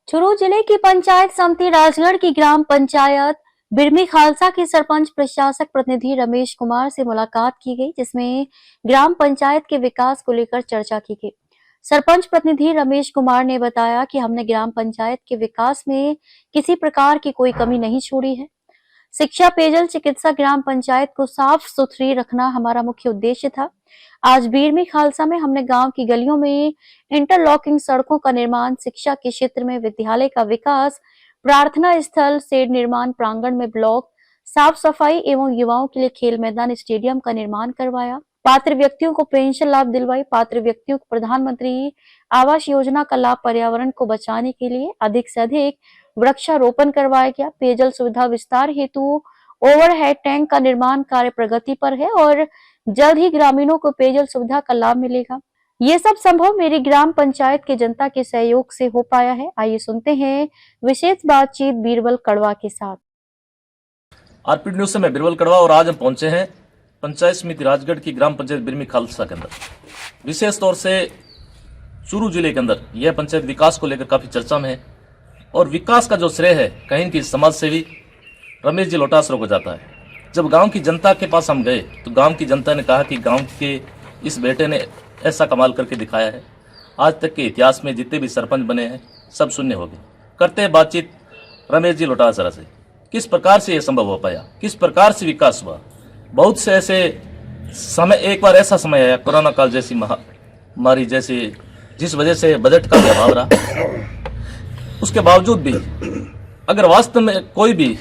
चूरू जिले की पंचायत समिति राजगढ़ की ग्राम पंचायत बिरमी खालसा के सरपंच प्रशासक प्रतिनिधि रमेश कुमार से मुलाकात की गई, जिसमें ग्राम पंचायत के विकास को लेकर चर्चा की गई। सरपंच प्रतिनिधि रमेश कुमार ने बताया कि हमने ग्राम पंचायत के विकास में किसी प्रकार की कोई कमी नहीं छोड़ी है। शिक्षा, पेयजल, चिकित्सा, ग्राम पंचायत को साफ सुथरी रखना हमारा मुख्य उद्देश्य था। आज बीरमी खालसा में हमने गांव की गलियों में इंटरलॉकिंग सड़कों का निर्माण, शिक्षा के क्षेत्र में विद्यालय का विकास, प्रार्थना स्थल, शेड निर्माण, प्रांगण में ब्लॉक, साफ सफाई एवं युवाओं के लिए खेल मैदान, स्टेडियम का निर्माण करवाया। पात्र व्यक्तियों को पेंशन लाभ दिलवाई। पात्र व्यक्तियों को प्रधानमंत्री आवास योजना का लाभ, पर्यावरण को बचाने के लिए अधिक से अधिक वृक्षारोपण करवाया गया। पेयजल सुविधा विस्तार हेतु ओवरहेड टैंक का निर्माण कार्य प्रगति पर है और जल्द ही ग्रामीणों को पेयजल सुविधा का लाभ मिलेगा। ये सब संभव मेरी ग्राम पंचायत के जनता के सहयोग से हो पाया है। आइए सुनते हैं विशेष बातचीत बीरबल कड़वा के साथ। आरपीडी न्यूज से मैं बीरबल कड़वा और आज हम पहुंचे हैं पंचायत समिति राजगढ़ की ग्राम पंचायत बिरमी खालसा के अंदर। विशेष तौर से चूरू जिले के अंदर यह पंचायत विकास को लेकर काफी चर्चा में है और विकास का जो श्रेय है कहीं की समाज सेवी रमेश जी लोटासरा को जाता है। जब गांव की जनता के पास हम गए तो गांव की जनता ने कहा कि गांव के इस बेटे ने ऐसा कमाल करके दिखाया है। आज तक के इतिहास में जितने भी सरपंच बने हैं सब शून्य हो गए। करते हैं बातचीत रमेश जी लोटासरा से, किस प्रकार से यह संभव हो पाया, किस प्रकार से विकास हुआ। बहुत से ऐसे समय, एक बार ऐसा समय आया कोरोना काल जैसी महामारी जैसी, जिस वजह से बजट का अभाव रहा। उसके बावजूद भी अगर वास्तव में कोई भी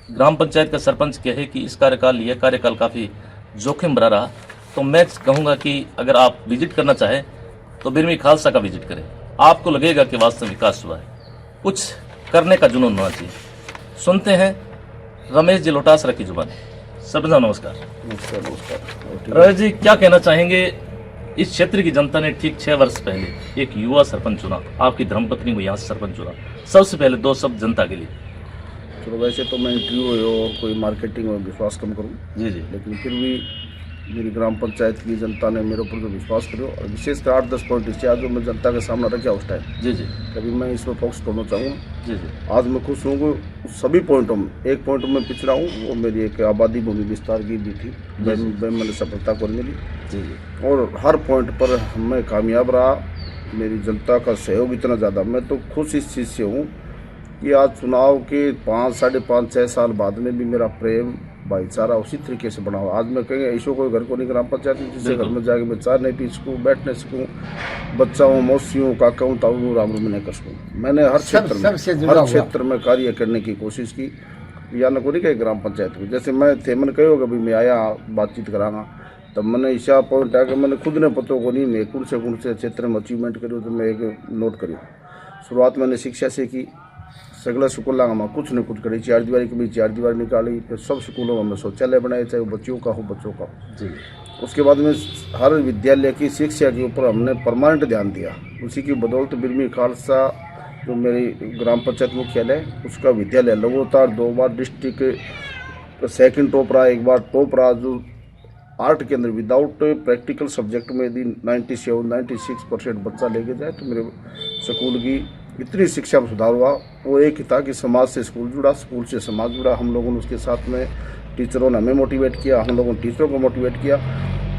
ग्राम पंचायत का सरपंच कहे कि इस यह कार्यकाल काफी जोखिम भरा रहा, तो मैं कहूंगा कि अगर आप विजिट करना चाहें तो बिरमी खालसा का विजिट करें। आपको लगेगा कि वास्तव विकास हुआ है। कुछ करने का जुनून होना चाहिए। सुनते हैं रमेश जी लोटासरा की जुबान। सबका नमस्कार। नमस्कार। रमेश जी, क्या कहना चाहेंगे? इस क्षेत्र की जनता ने ठीक 6 वर्ष पहले एक युवा सरपंच चुना, आपकी धर्मपत्नी को यहाँ से सरपंच चुना। सबसे पहले 2 शब्द जनता के लिए। चलो, वैसे तो मैं इंटरव्यू हो और कोई मार्केटिंग में विश्वास कम करूँ जी, लेकिन फिर भी मेरी ग्राम पंचायत की जनता ने मेरे ऊपर जो विश्वास करो और विशेषकर 8-10 पॉइंट इससे आज जो मैं जनता के सामने रखा उस टाइम जी, कभी मैं इस पर फोकस करना चाहूँगा। जी, आज मैं खुश हूँ कि सभी पॉइंटों में एक पॉइंट में पिछड़ा हूँ, वो मेरी एक आबादी भूमि विस्तार की भी थी, मैंने सफलता को मिली जी, और हर पॉइंट पर मैं कामयाब रहा। मेरी जनता का सहयोग इतना ज़्यादा, मैं तो खुश इस चीज़ से हूँ कि आज चुनाव के 5, 5.5, 6 साल बाद में भी मेरा प्रेम भाईचारा उसी तरीके से बना हुआ। आज मैं कहेंगे ऐसा कोई घर को नहीं ग्राम पंचायत में जिससे घर में जाके मैं चाय नहीं पी सकूँ, बैठ नहीं सकूँ, बच्चा हूँ, मौसी हूँ, काका हूँ, ताऊ हूँ, राम में नहीं कर सकूँ। मैंने हर क्षेत्र में कार्य करने की कोशिश की। या न कोई कहे ग्राम पंचायत में जैसे मैं थे, मैंने कहो कभी मैं आया बातचीत कराना, तब मैंने ईशा पॉइंट आके मैंने खुद ने पता को नहीं मैं कौन से क्षेत्र में अचीवमेंट करूँ, तो मैं एक नोट करूँ। शुरुआत मैंने शिक्षा से की। सगला स्कूल में कुछ न कुछ करी, 4 दीवारी के बीच 4 दीवारी निकाली। फिर सब स्कूलों में हमने शौचालय बनाए, चाहे वो बच्चियों का हो बच्चों का जी। उसके बाद में हर विद्यालय की शिक्षा के ऊपर हमने परमानेंट ध्यान दिया। उसी की बदौलत बिरमी खालसा जो मेरी ग्राम पंचायत मुख्यालय उसका विद्यालय लगातार 2 बार डिस्ट्रिक्ट सेकंड टॉप रहा, 1 बार टॉप रहा। जो आर्ट के अंदर विदाउट प्रैक्टिकल सब्जेक्ट में यदि 97-96% बच्चा लेके जाए तो मेरे स्कूल की इतनी शिक्षा में सुधार हुआ। वो एक ही था कि समाज से स्कूल जुड़ा, स्कूल से समाज जुड़ा। हम लोगों ने उसके साथ में टीचरों ने हमें मोटिवेट किया, हम लोगों ने टीचरों को मोटिवेट किया।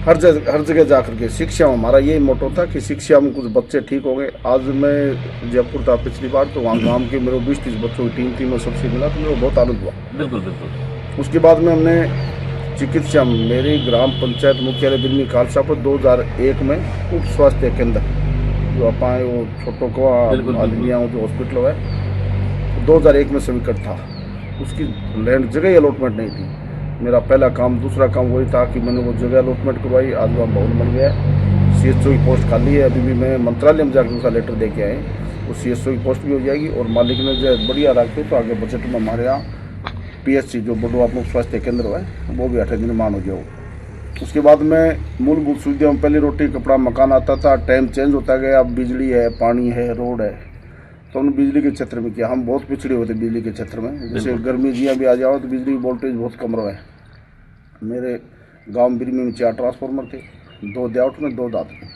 हर जगह जा करके शिक्षा में हमारा यही मोटो था कि शिक्षा में कुछ बच्चे ठीक हो गए। आज मैं जयपुर था पिछली बार, तो वहाँ गाँव के मेरे 20-30 बच्चों की टीम थी, मैं सबसे मिला तो मेरे को बहुत आनंद हुआ। बिल्कुल बिल्कुल। उसके बाद में हमने चिकित्सा मेरी ग्राम पंचायत मुख्यालय बिरमी खालसा पर 2001 में उप स्वास्थ्य केंद्र जो अपाए वो छोटों को आदमियाँ जो हॉस्पिटल है 2001 में स्वीकृत था। उसकी लैंड जगह अलॉटमेंट नहीं थी। मेरा पहला काम, दूसरा काम वही था कि मैंने वो जगह अलॉटमेंट करवाई। आज वहाँ भवन बन गया है। CSO की पोस्ट खाली है। अभी भी मैं मंत्रालय में जाकर उसका लेटर दे के आए, वो CSO की पोस्ट भी हो जाएगी और मालिक ने जो बढ़िया रखते तो आगे बजट में हमारे यहाँ PSC जो बड़ुआ मुख्य स्वास्थ्य केंद्र है वो भी 8 निर्माण हो गया। उसके बाद में मूलभूत सुविधाओं में पहले रोटी कपड़ा मकान आता था, टाइम चेंज होता गया। अब बिजली है, पानी है, रोड है, तो हमने बिजली के क्षेत्र में किया। हम बहुत पिछड़े हुए थे बिजली के क्षेत्र में। जैसे गर्मी जिया भी आ जाओ तो बिजली वोल्टेज बहुत कम रहा है। मेरे गाँव बिरमी में 4 ट्रांसफार्मर थे, 2 देवट में, 2 दात में।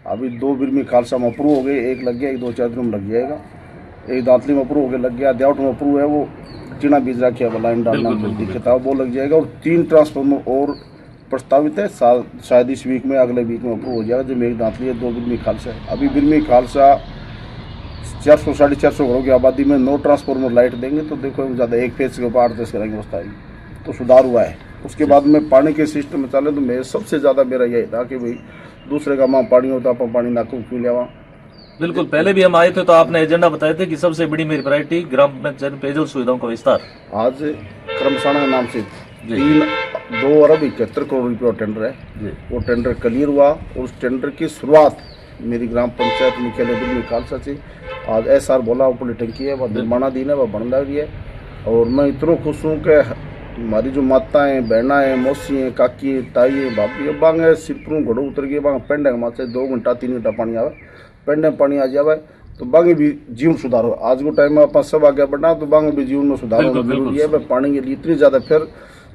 अभी 2 बिरमी खालसा में अप्रूव हो गए, 1 लग गया, 2-4 दिन में लग जाएगा। एक दांतली में अप्रूव होकर लग गया, देवट में अप्रूव है, वो टीना बीज रखा है, लाइन डालना दिक्कत है, वो लग जाएगा। और 3 ट्रांसफार्मर और प्रस्तावित है, शायद इस वीक में, अगले वीक में अप्रूव हो जाएगा। जो मेरी दांतली है 2 बिरमी खालसा है। अभी बिरमी खालसा 400 साढ़े 400 घरों की आबादी में 9 ट्रांसफार्मर लाइट देंगे, तो देखो ज़्यादा एक फेज के ऊपर 8-10 करेंगे व्यवस्था आएगी, तो सुधार हुआ है। उसके बाद में पानी के सिस्टम में चले तो मैं सबसे ज़्यादा मेरा यही था कि भाई दूसरे का माँ पानी होता, आप पानी ना क्यों लिया। बिल्कुल, पहले भी हम आए थे तो आपने एजेंडा बताए थे कि सबसे बड़ी मेरी प्रायोरिटी ग्राम पंचायत पेयजल सुविधाओं का विस्तार। आज क्रमशाणा के नाम से 2 अरब 71 करोड़ रुपये टेंडर है, वो टेंडर क्लियर हुआ। और उस टेंडर की शुरुआत मेरी ग्राम पंचायत मुख्यालय बिरमी खालसा से आज SR बोला, ऊपर टंकी है, वह निर्माणाधीन है, वह बन रही है। और मैं इतना खुश हूँ कि हमारी जो माताएं, बहना है, मौसी हैं, काकी है, ताई है, भाभी है, बांगे सिरपुरों घड़ो उतर गए, बांगे पेंडे के माथे 2 घंटा 3 घंटा पानी आवे, पेंडे में पानी आ जावे तो बांगे भी जीवन सुधार हो। आज को टाइम में आप सब आगे बढ़ना तो बांगे भी जीवन में सुधार होना जरूरी है। पानी के लिए इतनी ज़्यादा, फिर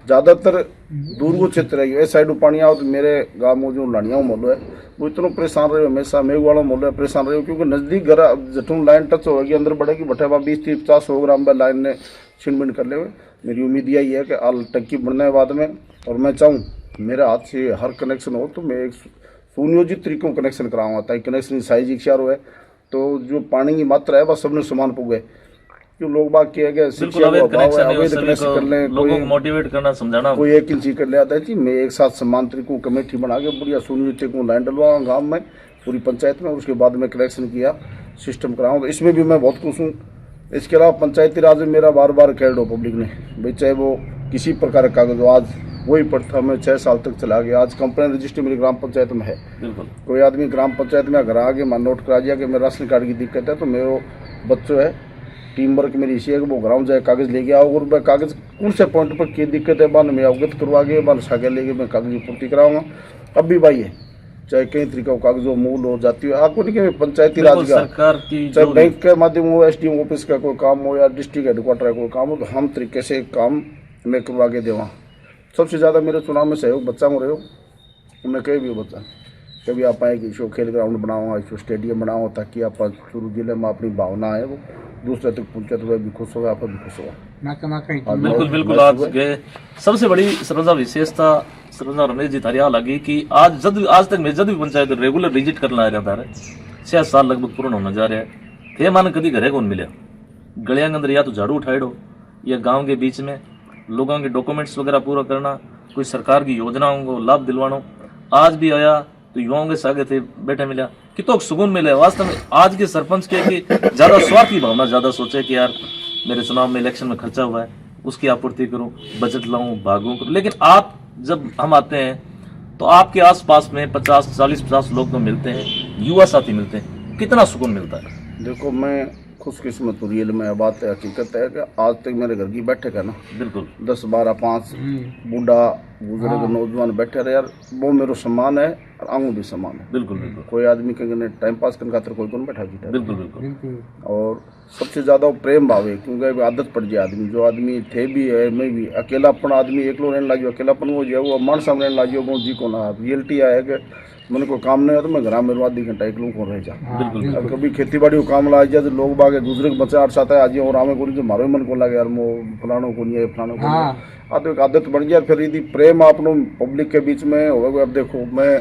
ज़्यादातर दूर को क्षेत्र है, ये साइड पानी आओ तो मेरे गाँव में जो लाड़ियाँ मोहल्लो है वो इतना परेशान रहे, हमेशा मेघ वाला मोहल्लो है परेशान रहे, क्योंकि नज़दीक घर जटून लाइन टच होगी, अंदर बढ़ेगी, बटे 20-30-50 ग्राम में लाइन ने छिन कर ले हुए। मेरी उम्मीद यही है कि आल टंकी बनने के बाद में, और मैं चाहूँ मेरे हाथ से हर कनेक्शन हो तो मैं एक सुनियोजित तरीकों कनेक्शन कराऊंगा, ताकि कनेक्शन की साइज इच्छा हो है तो जो पानी की मात्रा है वह सबने समान पुगे। जो लोग बात किए गए अवैध कनेक्शन कर लें, लोगों को मोटिवेट करना, समझाना, कोई एक इंची कर ले आता है। मैं एक साथ समान तरीकों कमेटी बना के बढ़िया सुनियोजित तरीकों लाइन डलवाऊंगा गाँव में, पूरी पंचायत में, उसके बाद में कनेक्शन किया सिस्टम कराऊंगा। इसमें भी मैं बहुत खुश हूँ। इसके अलावा पंचायती राज में मेरा बार बार कह दो पब्लिक ने भाई, चाहे वो किसी प्रकार का कागज हो, आज वही प्रथा में 6 साल तक चला गया। आज कंप्लेन रजिस्टर मेरी ग्राम पंचायत में है। कोई आदमी ग्राम पंचायत में घर आगे मैं नोट करा दिया कि मेरे राशन कार्ड की दिक्कत है, तो मेरे बच्चों है, टीम वर्क मेरी इसी है कि वो ग्राउंड जाए कागज लेके आओ, और मैं कागज कौन से पॉइंट पर क्या दिक्कत है बान मैं अवगत करवा के बान सागे लेके मैं कागज की पूर्ति कराऊंगा। अब भी भाई है, चाहे कई तरीका कागज हो, मूल हो, जाती हो, आपको नहीं कि पंचायती राज का, चाहे बैंक के माध्यम हो, SDM ऑफिस का कोई काम हो या डिस्ट्रिक्ट हेडक्वार्टर का कोई काम हो, तो हम तरीके से काम मैं करवा के देवा। सबसे ज़्यादा मेरे चुनाव में सहयोग बच्चा में रहो। मैं कहीं भी हो बच्चा, कभी आप आए कि खेल ग्राउंड बनाओ, इसको स्टेडियम बनाओ, ताकि आप चूरू जिले में अपनी भावना है वो दूसरे तक पहुँचे, तो वह भी खुश होगा, आप भी खुश होगा। बिल्कुल बिल्कुल। आज के सबसे बड़ी सरंजा विशेषता सरंजा रमेश जी थारी लगी कि आज तक मैं जब भी पंचायत रेगुलर विजिट करना आ जाता है, 6 साल लगभग पूर्ण होने जा रहे हैं, थे मान कभी घरे कौन मिले, गलियां के अंदर या तो झाड़ू उठाड़ो, या गांव के बीच में लोगों के डॉक्यूमेंट्स वगैरह पूरा करना, कोई सरकार की योजनाओं को लाभ दिलवाना। आज भी आया तो युवाओं के सागे थे बैठे मिला, कितना सुकून मिले। वास्तव में आज के सरपंच के कि ज्यादा स्वार्थी भावना ज्यादा सोचे कि यार मेरे चुनाव में इलेक्शन में खर्चा हुआ है, उसकी आपूर्ति करूं, बजट लाऊं, भागूं करूं। लेकिन आप जब हम आते हैं तो आपके आसपास में 40-50 लोग तो मिलते हैं, युवा साथी मिलते हैं, कितना सुकून मिलता है। देखो मैं खुशकिस्मत हूँ, रियल में बात है, हकीकत है कि आज तक मेरे घर की बैठे का ना, बिल्कुल 10-12-5 बूढ़ा बुजुर्ग नौजवान बैठे रहे यार, वो मेरा सम्मान है और आऊँ भी सम्मान है। बिल्कुल बिल्कुल। कोई आदमी के टाइम पास करने खातर कोई कौन बैठा जीता। बिल्कुल बिल्कुल। और सबसे ज़्यादा वो प्रेम भाव है, क्योंकि आदत पड़ जाए आदमी, जो आदमी थे भी है, मैं भी अकेलापन आदमी एकलो रहने लगे, अकेलापन हो जाए, वो मन सामने लगे, वो जी को ना रियलिटी आया कि मैंने कोई काम नहीं है तो मैं घर में आधी घंटा एक लोग को रह जा। बिल्कुल। अब कभी खेती बाड़ी को काम ला जाए तो लोग बागे दूसरे के बच्चे 8 साथ आज और आमे को नहीं, जो मारो मन को लगे यार वो फलानों को नहीं है, फलानों को नहीं। तो एक आदत बन गया, फिर यदि प्रेम आपनो पब्लिक के बीच में हो। अब देखो मैं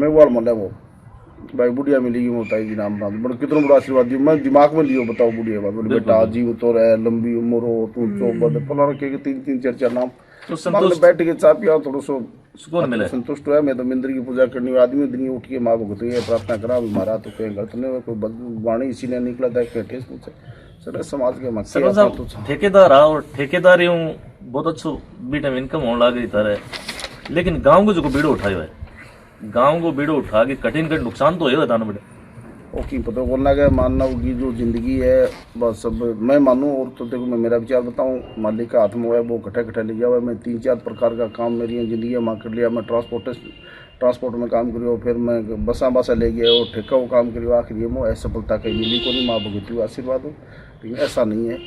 वो मन है वो भाई बुढ़िया मिली होता है जी नाम बड़ा कितना बड़ा आशीर्वाद दियो, मैं दिमाग में लियो बताओ बुढ़िया बात, बोले बेटा जीव तो रहे, लंबी उम्र हो, तू चौबद फलाना के 3-4 नाम तो बैठ के चाह पिया, थोड़ा सो सुकून मिले, संतुष्ट हुआ। मैं तो मिंद्र की पूजा करनी हुई आदमी दिन उठ के माँ भगत ये प्रार्थना करा, मारा तो कहीं गलत नहीं, कोई वाणी इसी ने निकला था कि ठेस पूछे सर समाज के मत ठेकेदार और ठेकेदार यूँ बहुत अच्छो बीटा में इनकम होने लगी तरह। लेकिन गाँव को जो बीड़ो उठायो है, गाँव को बीड़ो उठा के कठिन नुकसान तो है था ना बेटा, ओके पता बोलना क्या मानना की जो जिंदगी है बस सब मैं मानूँ। और तो देखो मैं मेरा विचार बताऊँ, मालिक का हाथ में है वो कट्ठा ले जाओ। मैं 3-4 प्रकार का काम मेरी ज़िंदगी में कर लिया। मैं ट्रांसपोर्ट में काम करियो, फिर मैं बसा ले गया और ठेका वो काम करियो, आखिर ये मैं असफलता कहीं मिली को नहीं, माँ भगती हुआ आशीर्वाद हो। लेकिन ऐसा नहीं है,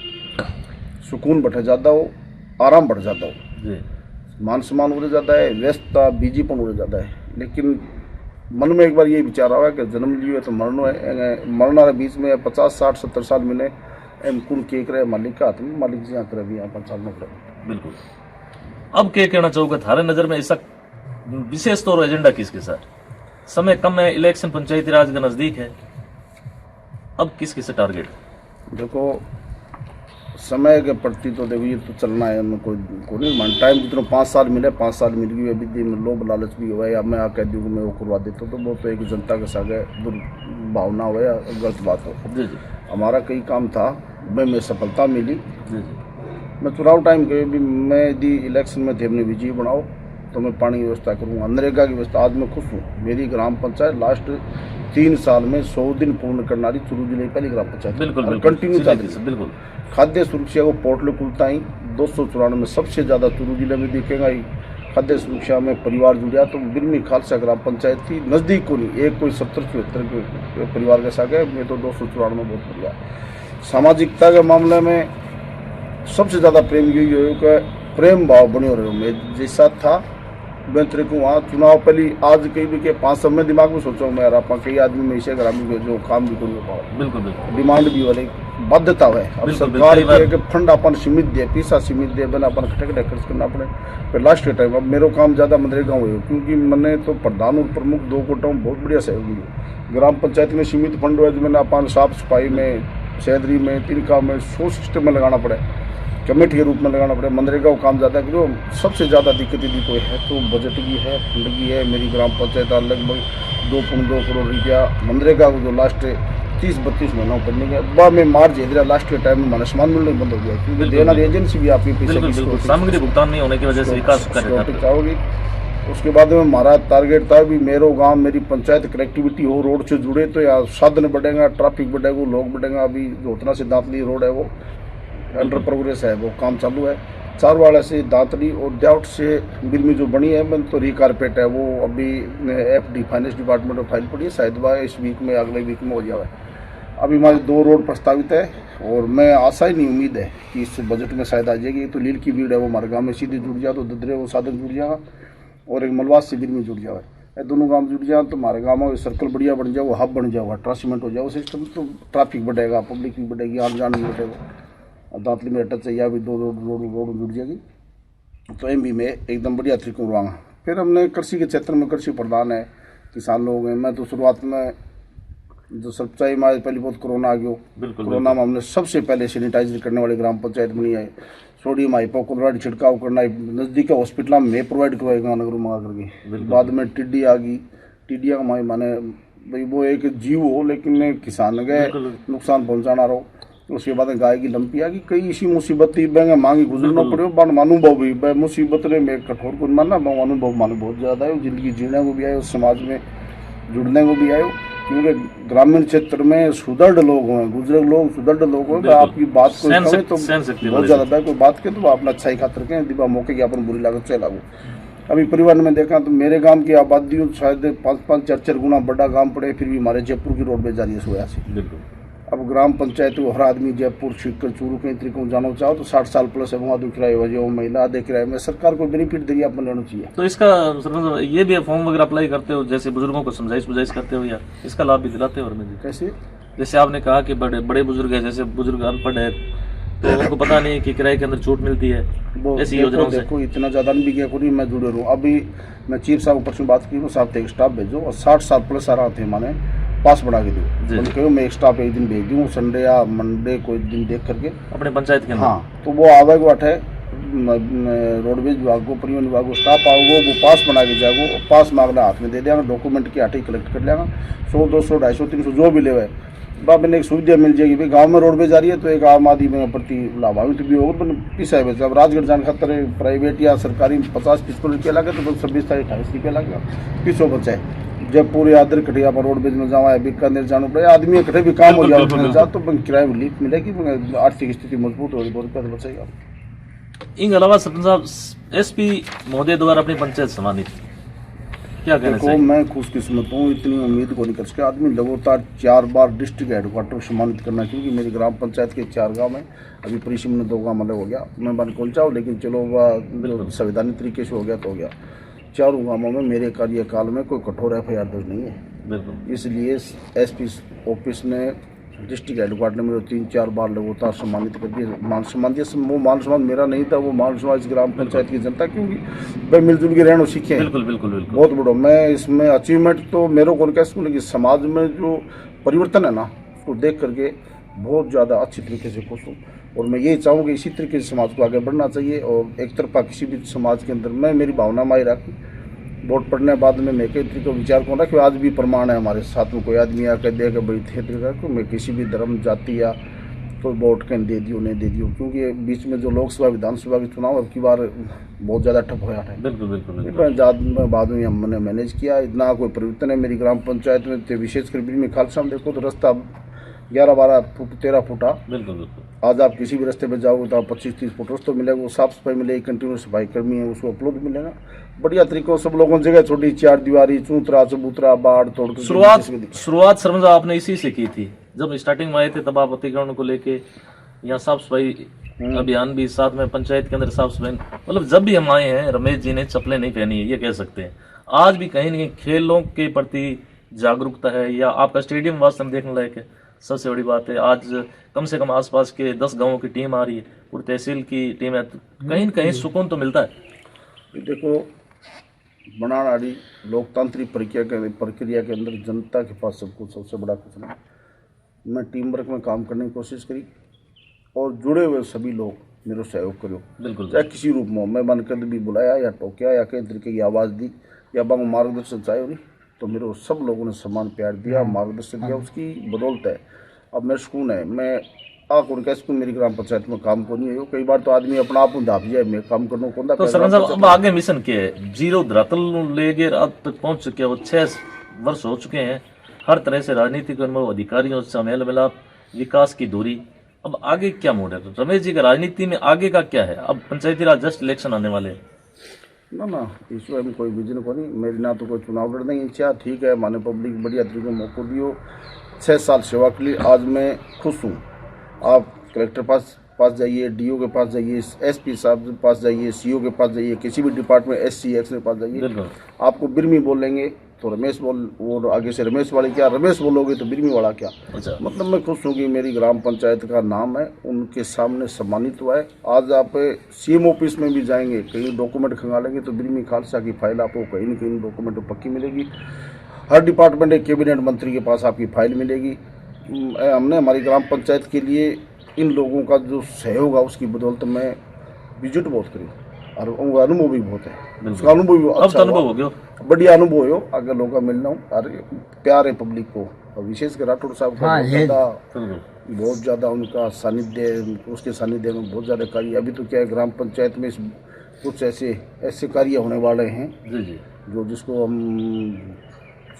सुकून बढ़ जाता हो, आराम बढ़ जाता हो, मान सम्मान उड़ जाता है, व्यस्तता बिजीपन उड़ जाता है। लेकिन मन में एक बार ये विचार आया कि जन्म लियो है तो मरनो है, मरना है बीच में 50 60 70 साल मिले एम कुण के करे मालिक का हाथ में, मालिक जी करे भी यहाँ 5 साल में करे। बिल्कुल। अब क्या कहना चाहोगे, थारे नजर में ऐसा विशेष तौर एजेंडा किसके साथ? समय कम है, इलेक्शन पंचायती राज का नजदीक है, अब किस किस टारगेट? देखो समय के प्रति तो देखो ये तो चलना है, मैं कोई नहीं मान टाइम जितना 5 साल मिले 5 साल मिल गई, अभी दिन में लोभ लालच भी हुआ या मैं आ कह दूँ मैं वो करवा देता हूँ तो वो तो एक जनता के साथ दुर्भावना हो या गलत बात हो। जी जी हमारा कई काम था, मैं सफलता मिली। जी जी। मैं चुनाव टाइम के भी मैं यदि इलेक्शन में थे अपने विजय बनाओ तो मैं पानी की व्यवस्था करूँगा, नरेगा की व्यवस्था। आज मैं खुश हूँ, मेरी ग्राम पंचायत लास्ट 3 साल में 100 दिन पूर्ण करना रही चूरू जिले की पहली ग्राम पंचायत। बिल्कुल कंटिन्यू चल रही। बिल्कुल। खाद्य सुरक्षा को पोर्टल खुलता ही 294 में सबसे ज़्यादा चूरू जिले में दिखेगा ही। खाद्य सुरक्षा में परिवार जुड़ा तो बिरमी खालसा ग्राम पंचायत थी, नज़दीक को नहीं, एक कोई 70-74 के परिवार के साथ है, मैं तो 294 में बहुत बढ़िया। सामाजिकता के मामले में सबसे ज़्यादा प्रेम यही हो कि प्रेम भाव बने रहे। मैं जैसा था मैं तेरे को वहाँ चुनाव पहली आज कहीं भी के 5 समय दिमाग में सोचा मैं यार आप कई आदमी में ऐसे ग्रामीण में जो काम भी करूँगा पाओ। बिल्कुल बिल्कुल। डिमांड भी वाले बाध्यता है। अब सरकार के फंड अपन सीमित दे, पैसा सीमित दे, बना अपन खटे खर्च करना पड़े। फिर लास्ट के टाइम अब मेरा काम ज़्यादा मनरेगा हुए क्योंकि मैंने तो प्रधान और प्रमुख 2 कोटाओं में बहुत बढ़िया सहयोग मिली। ग्राम पंचायत में सीमित फंड हुआ तो मैंने अपन साफ सफाई में, सैलरी में, तिनका में 100 सिस्टम में लगाना पड़े, कमेटी के रूप में लगाना पड़े। मनरेगा को काम ज़्यादा करो। सबसे ज़्यादा दिक्कत यदि कोई है तो बजट की है, फंड की है। मेरी ग्राम पंचायत लगभग 2.2 करोड़ रुपया मनरेगा को जो लास्ट 30-32 महीनों करने के बाद में मार्च इधर लास्ट के टाइम में मन सामान मिलने बंद हो गया क्योंकि देना एजेंसी भी आपकी पैसे की सामग्री भुगतान नहीं होने की वजह से विकास चाहोगी। उसके बाद में हमारा टारगेट था भी मेरो गांव मेरी पंचायत कनेक्टिविटी हो, रोड से जुड़े तो या साधन बढ़ेगा, ट्रैफिक बढ़ेगा, लोग बढ़ेगा। अभी जो उतना से दांतली रोड है वो अंडर प्रोग्रेस है, वो काम चालू है। चारवाड़ा से दांतली और डाउट से बिरमी जो बनी है मैं तो रिकारपेट है वो अभी FD फाइनेंस डिपार्टमेंट में फाइल पड़ी है, शायद वह इस वीक में अगले वीक में हो जाए। अभी हमारी 2 रोड प्रस्तावित है और मैं आशा ही नहीं उम्मीद है कि इस बजट में शायद आ जाएगी। तो लील की भीड़ है वो हमारे गाँव में सीधे जुड़ जाए तो ददरे वो साधन जुड़ जाएगा और एक मलवास से बिरमी जुड़ जाए। ये दोनों गांव जुड़ जाए तो हमारे गाँव में सर्कल बढ़िया बन जाए, वो हब बन जाएगा, ट्रांसमिट हो जाएगा सिस्टम, तो ट्रैफिक बढ़ेगा, पब्लिक भी बढ़ेगी, आने जाने में बढ़ेगा। दांतली में टच चाहिए अभी 2 रोड जुड़ जाएगी तो MB में एकदम बढ़िया तरीके करवाऊंगा। फिर हमने कृषि के क्षेत्र में कृषि प्रधान है, किसान लोग हैं। मैं तो शुरुआत में जो सच्चाई में पहले बहुत कोरोना आ गया, कोरोना में हमने सबसे पहले सैनिटाइजर करने वाली ग्राम पंचायत बनी है। सोडियम हाइपोक्लोराइड छिड़काव करना नज़दीक के हॉस्पिटल में प्रोवाइड करवाएगा नगर मंगा करके। बाद में टिड्डी आ गई, टिड्डिया का माने भाई वो एक जीव हो लेकिन किसान के नुकसान पहुँचाना रहो। उसके बाद गाय की लंपी आ गई, कई इसी मुसीबत थी बैंक मांगी गुजरना पड़े। बन अनुभव भी मुसीबत ने मैं कठोर को मानना अनुभव मानो बहुत ज़्यादा है। जिंदगी जीने को भी आए, समाज में जुड़ने को भी आए क्योंकि ग्रामीण क्षेत्र में सुदृढ़ लोग हैं, गुजरे लोग सुदृढ़ लोग हैं। आपकी बात को कहे तो बहुत ज़्यादा है, कोई बात के तो अपना अच्छा ही खातर के दिबा मौके की अपन बुरी लागत से लागू। अभी परिवार में देखा तो मेरे गांव की आबादी शायद 5-5 4-4 गुना बड़ा गांव पड़े, फिर भी हमारे जयपुर की रोड पे जा रही है सोया से। अब ग्राम पंचायत को हर आदमी जयपुर सीखकर चूरू कई तरीकों जाना चाहो तो 60 साल प्लस है, वहाँ दुख रहा है, जो महिला देख रहा है। मैं सरकार को बेनिफिट देगी अपन लेना चाहिए। तो इसका ये भी फॉर्म वगैरह अप्लाई करते हो, जैसे बुजुर्गों को समझाइश करते हो या इसका लाभ भी दिलाते हो? कैसे? जैसे आपने कहा कि बड़े बुजुर्ग है, जैसे बुजुर्ग अनपढ़ है तो उनको पता नहीं है कि किराए के अंदर छूट मिलती है, ऐसी योजनाओं से। देखो इतना ज़्यादा नहीं गया कोई, मैं जुड़े रहूँ। अभी मैं चीफ साहब ऊपर से बात की, वो साहब थे एक स्टाफ भेजो और 60 साल प्लस आ रहा थे माने पास बढ़ा के दो। उनके मैं एक स्टाफ एक दिन भेज दूँ, संडे या मंडे कोई दिन देख करके अपने पंचायत के अंदर। हाँ तो वो आवेगा अठे रोडवेज विभाग को, परिवहन विभाग को स्टाफ आओगे, वो पास बना के जाएगा, पास मांगना हाथ में दे देगा, डॉक्यूमेंट की आटे कलेक्ट कर लेगा। 100, 200, 250, 300 जो भी ले बाद में एक सुविधा मिल जाएगी। भाई गांव में रोडवेज आ रही है तो एक आम आदमी में प्रति लाभान्वित भी होगा। पीसा है अब राजगढ़ जाने खातर प्राइवेट या सरकारी 50-55 रुपया लगे तो 26-28 रुपया लगेगा, पीछो बचा है। जयपुर या अदर कटिया पर रोडवेज में जावा है, बीकानेर जाना पड़े, आदमी इकट्ठे भी काम हो जाए तो किराए में रिलीफ मिलेगी, आर्थिक स्थिति मजबूत होगी, बहुत पैसा बचेगा। इन अलावा सरपंच साहब SP महोदय द्वारा अपनी पंचायत सम्मानित क्या कहना चाहिए? मैं खुशकिस्मत हूँ, इतनी उम्मीद को नहीं कर सके। आदमी लगातार 4 बार डिस्ट्रिक्ट हेडक्वार्टर को सम्मानित करना, क्योंकि मेरी ग्राम पंचायत के 4 गांव में अभी परिसीम में 2 गांव अलग हो गया। मैं बन कौन चाहूँ लेकिन चलो वह संवैधानिक तरीके से हो गया तो हो गया। चारों गांवों में मेरे कार्यकाल में कोई कठोर एफआईआर दर्ज नहीं है। बिल्कुल इसलिए एसपी ऑफिस ने डिस्ट्रिक्ट हेडक्वार्टर में 3-4 बार लगातार सम्मानित कर दिए। मान सम्मान दिया, वो मान सम्मान मेरा नहीं था, वो मान सम्मान इस ग्राम पंचायत की जनता, क्योंकि भाई मिलजुल के रहना सीखे हैं। बिल्कुल बिल्कुल बिल्कुल बहुत बड़ा मैं इसमें अचीवमेंट तो मेरे को कह सकूँ, लेकिन समाज में जो परिवर्तन है ना, उसको देख करके बहुत ज़्यादा अच्छी तरीके से खुश हूँ। और मैं यही चाहूँ कि इसी तरीके से समाज को आगे बढ़ना चाहिए। और एक तरफा किसी भी समाज के अंदर मैं मेरी भावना माई रखी, वोट पड़ने बाद में मैं कई तरीके विचार करूँ कि आज भी प्रमाण है हमारे साथ में, कोई आदमी आकर देगा बड़ी तरीका कि मैं किसी भी धर्म जाति या तो वोट कहीं दे दियो नहीं दे दियो, क्योंकि बीच में जो लोकसभा विधानसभा के चुनाव अब की बार बहुत ज़्यादा ठप हो है। बिल्कुल बिल्कुल बाद में हमने मैनेज किया, इतना कोई परिवर्तन है मेरी ग्राम पंचायत में। तो विशेषकर बिरमी खालसा में देखो तो रास्ता 11-12 फुट 13 फुट आ। बिल्कुल बिल्कुल आज आप किसी भी रास्ते में जाओगे तो आप 25-30 फुट रास्ता मिलेगा, वो साफ सफाई मिलेगी, कंटिन्यू सफाई कर्मी है उसको अपलोड मिलेगा बढ़िया तरीकों। सब लोगों ने जगह छोटी, 4 दीवारी, चूतरा चबूतरा बाड़ तोड़ कर शुरुआत शर्मा आपने इसी से की थी। जब स्टार्टिंग में आए थे तब आप अतिक्रमण को लेके यहाँ साफ सफाई अभियान भी साथ में पंचायत के अंदर साफ सफाई, मतलब जब भी हम आए हैं रमेश जी ने चप्पलें नहीं पहनी है, ये कह सकते हैं। आज भी कहीं ना कहीं खेलों के प्रति जागरूकता है, या आपका स्टेडियम वास्तव में देखने लायक है। सबसे बड़ी बात है आज कम से कम आसपास के 10 गांवों की टीम आ रही है, पूरी तहसील की टीम है, तो कहीं न कहीं सुकून तो मिलता है। देखो, बनानाड़ी लोकतांत्रिक प्रक्रिया के अंदर जनता के पास सब कुछ, सबसे बड़ा कुछ नहीं। मैं टीम वर्क में काम करने की कोशिश करी और जुड़े हुए सभी लोग मेरा सहयोग करो, बिल्कुल चाहे किसी रूप में। मैं मन कर भी बुलाया या टोकिया या कई तरीके की आवाज़ दी या बांग मार्गदर्शन चाहे नहीं, तो मेरे सब लोगों ने सम्मान प्यार दिया, मार्गदर्शन दिया, उसकी बदौलत है अब मेरे सुकून है। मैं कह सकूँ मेरी ग्राम पंचायत में काम को नहीं है। कई बार तो आदमी अपना आप दाप जाए, मैं काम करने को। तो सरपंच साहब अब आगे मिशन क्या है? जीरो धरातल लेके रात तक पहुंच चुके हैं, वो 6 वर्ष हो चुके हैं। हर तरह से राजनीतिक अनुभव, अधिकारियों से मेल मिलाप, विकास की दूरी, अब आगे क्या मोड़ है? तो रमेश जी का राजनीति में आगे का क्या है? अब पंचायती राज जस्ट इलेक्शन आने वाले हैं। ना इसमें में कोई विजन को नहीं, मेरी ना तो कोई चुनाव लड़ने की इच्छा। ठीक है, माने पब्लिक बढ़िया तरीके मौका दियो, 6 साल सेवा के लिए आज मैं खुश हूँ। आप कलेक्टर पास जाइए, डीओ के पास जाइए, एसपी साहब के पास जाइए, सीओ के पास जाइए, किसी भी डिपार्टमेंट एससी एक्स के पास जाइए, आपको बिरमी बोलेंगे तो रमेश बोल, और आगे से रमेश वाले क्या, रमेश बोलोगे तो बिरमी वाला क्या। अच्छा। मतलब मैं खुश हूँ कि मेरी ग्राम पंचायत का नाम है उनके सामने सम्मानित हुआ है। आज आप सीएम ऑफिस में भी जाएंगे, कहीं डॉक्यूमेंट खंगालेंगे तो बिरमी खालसा की फाइल आपको कहीं न कहीं डॉक्यूमेंट पक्की मिलेगी। हर डिपार्टमेंट एक कैबिनेट मंत्री के पास आपकी फाइल मिलेगी। हमने हमारी ग्राम पंचायत के लिए इन लोगों का जो सहयोग है उसकी बदौलत मैं विजिट बहुत करी और उनका अनुभव भी बहुत है। उसका अनुभव भी अच्छा अनुभव हो गया, बढ़िया अनुभव हो। आगे लोगों का मिलना हूँ और प्यार है पब्लिक को, और विशेषकर राठौड़ साहब का बहुत ज़्यादा उनका सानिध्य, उसके सानिध्य में बहुत ज़्यादा कार्य। अभी तो क्या है, ग्राम पंचायत में कुछ ऐसे कार्य होने वाले हैं जी जो जिसको हम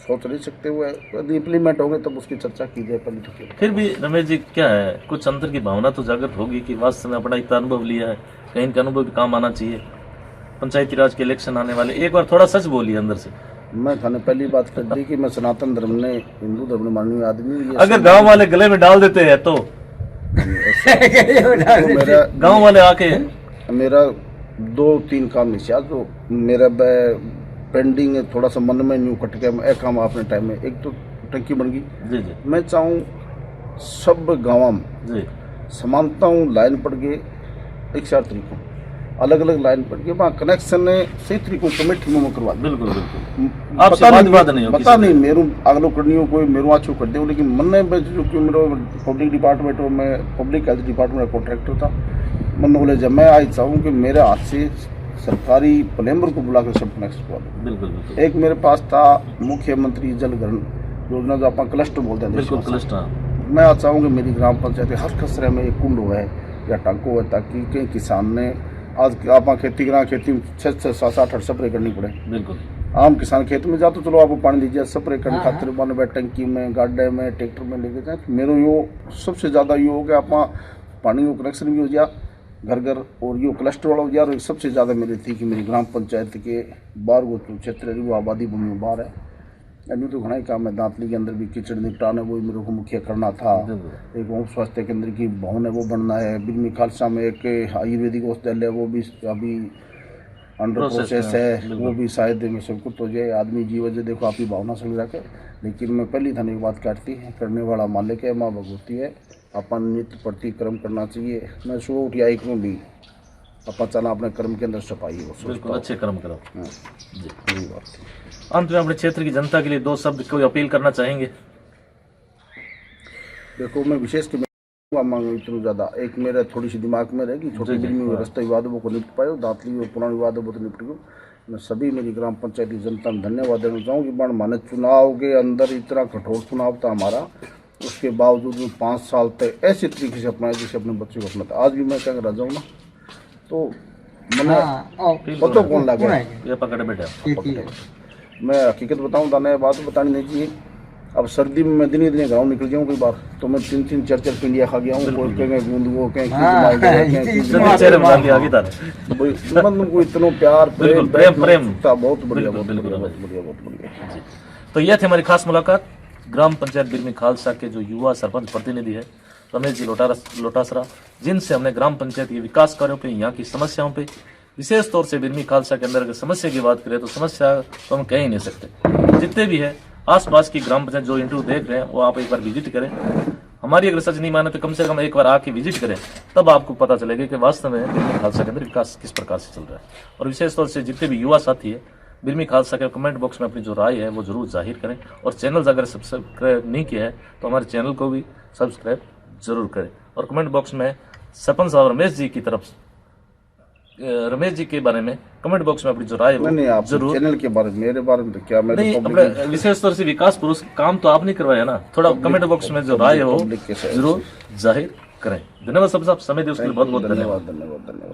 सोच नहीं सकते हुए, यदि इम्प्लीमेंट होंगे तब उसकी चर्चा की जाए। पहले फिर भी रमेश जी क्या है, कुछ अंतर की भावना तो जागृत होगी कि वास्तव में अपना इतना अनुभव लिया है, कहीं इनका अनुभव भी काम आना चाहिए। पंचायती राज के इलेक्शन आने वाले, एक बार थोड़ा सच बोलिए अंदर से। मैं थाने पहली बात कर दी कि मैं सनातन धर्म ने, हिंदू धर्म ने माननीय आदमी। अगर गांव वाले गले में डाल देते हैं तो मेरा गांव वाले आके मेरा 2-3 काम नहीं, तो मेरा पेंडिंग है, थोड़ा सा मन में न्यू कट गया। एक काम आपने टाइम में, एक तो टंकी बन गई। जी। मैं चाहूँ सब गाँव में समानता हूँ, लाइन पड़ गए एक 4 तरीकों, अलग अलग लाइन पड़ गए, वहाँ कनेक्शन है सही तरीकों कमेटी में करवा। बिल्कुल पता नहीं मेरू अगलो करनी हो, कोई मेरू आछू कर दे, लेकिन मन में जो कि मेरा पब्लिक डिपार्टमेंट में पब्लिक हेल्थ डिपार्टमेंट का कॉन्ट्रैक्टर था, मन बोले जब मैं आज चाहूँ कि मेरे हाथ से सरकारी प्लम्बर को बुला कर सब कनेक्शन करवा दो। बिल्कुल। एक मेरे पास था मुख्यमंत्री जल घर योजना, जो आप क्लस्टर बोलते हैं। बिल्कुल क्लस्टर। मैं आज चाहूँगी मेरी ग्राम पंचायत हर खसरे में एक कुंड हुआ है या टांको है, ताकि कई किसान ने आज आप खेती में 6-6, 7-8 स्प्रे करनी पड़े। बिल्कुल। आम किसान खेत में जा तो चलो आपको पानी दीजिए, स्प्रे करने खातिर बन बैठ टंकी में, गाड्डे में, ट्रैक्टर में लेके जाए। मेरा यो सबसे ज़्यादा यो हो गया, आप पानी को कनेक्शन भी हो गया घर घर, और यो क्लस्टर वाला हो गया। और सबसे ज़्यादा मेरी थी कि मेरी ग्राम पंचायत के बाहर वो क्षेत्र वो आबादी भूमि बाहर है, यानी तो घना ही काम है। दांतली के अंदर भी कीचड़ निपटाना, वो मेरे को मुख्य करना था। एक ओम स्वास्थ्य केंद्र की भवन है, वो बनना है। बिरमी खालसा में एक आयुर्वेदिक हॉस्पिटल है, वो भी अभी अंडर Process प्रोसेस है, है, बिल्कुल। वो भी शायद में सब कुछ हो जाए। आदमी जीवन से देखो आपकी भावना से रखे, लेकिन मैं पहली थाने की बात काटती है, करने वाला मालिक है, माँ भगवती है। अपन नित्य प्रति कर्म करना चाहिए। मैं सुबह उठी आई में भी अपन चला अपने कर्म के अंदर सफाई हो, बिल्कुल अच्छे कर्म करो। हाँ, जी। यही बात है। अंत में अपने क्षेत्र की जनता के लिए दो शब्द कोई अपील करना चाहेंगे? देखो मैं विशेष के मांग इतनी ज्यादा, एक मेरे थोड़ी सी दिमाग में रहेगी, छोटी जी, जी, बिल्मी हाँ। रास्ता विवादों को निपट पाए, दातली और पुराने विवादों को तो निपट गए। मैं सभी मेरी ग्राम पंचायत की जनता में धन्यवाद देना चाहूँ कि बण माने चुनाव के अंदर इतना कठोर चुनाव था हमारा, उसके बावजूद में 5 साल तक ऐसे तरीके से अपनाया जैसे अपने बच्चों को अपनाता। आज भी मैं क्या रह जाऊँ ना, तो मैंने पता कौन लगा ये पकड़े बेटा। मैं हकीकत बताऊँ, दाना बात बतानी नहीं चाहिए। अब सर्दी में मैं दिन ही दिन घरों निकल जाऊँ कई बार, तो मैं 3-3 4-4 पिंडिया खा गया हूँ। कोई कहेंगे गूंद वो, कहेंगे चेहरे में डाल दिया आगे तारे। को इतना प्यार बिल्कुल, प्रेम। बहुत बढ़िया, बहुत बिल्कुल, बढ़िया, बिल्कुल। बहुत बढ़िया, बहुत बढ़िया। तो यह थी हमारी खास मुलाकात ग्राम पंचायत बिरमी खालसा के जो युवा सरपंच प्रतिनिधि है रमेश जी लोटासरा, जिनसे हमने ग्राम पंचायत के विकास कार्यों पे, यहाँ की समस्याओं पे, विशेष तौर से बिरमी खालसा के अंदर अगर समस्या की बात करें तो समस्या तो हम कह ही नहीं सकते। जितने भी है आसपास की ग्राम पंचायत जो इंटरव्यू देख रहे हैं वो आप एक बार विजिट करें। हमारी अगर सच नहीं माने तो कम से कम एक बार आके विजिट करें, तब आपको पता चलेगा कि वास्तव में बिरमी खालसा के अंदर विकास किस प्रकार से चल रहा है। और विशेष तौर से जितने भी युवा साथी है बिरमी खालसा के कमेंट बॉक्स में अपनी जो राय है वो जरूर जाहिर करें। और चैनल अगर सब्सक्राइब नहीं किया है तो हमारे चैनल को भी सब्सक्राइब जरूर करें। और कमेंट बॉक्स में सरपंच साहब रमेश जी की तरफ, रमेश जी के बारे में कमेंट बॉक्स में अपनी जो राय है नहीं, वो आप जरूर। चैनल के बारे में, मेरे बारे में तो क्या, मेरे नहीं, पब्लिक अपने विशेष तौर से विकास पुरुष काम तो आपने करवाया ना, थोड़ा कमेंट बॉक्स में जो राय है वो पब्लिक के साथ जरूर जाहिर करें। धन्यवाद सब समय दिए उसके लिए बहुत बहुत धन्यवाद। धन्यवाद, धन्यवाद, धन्यवाद।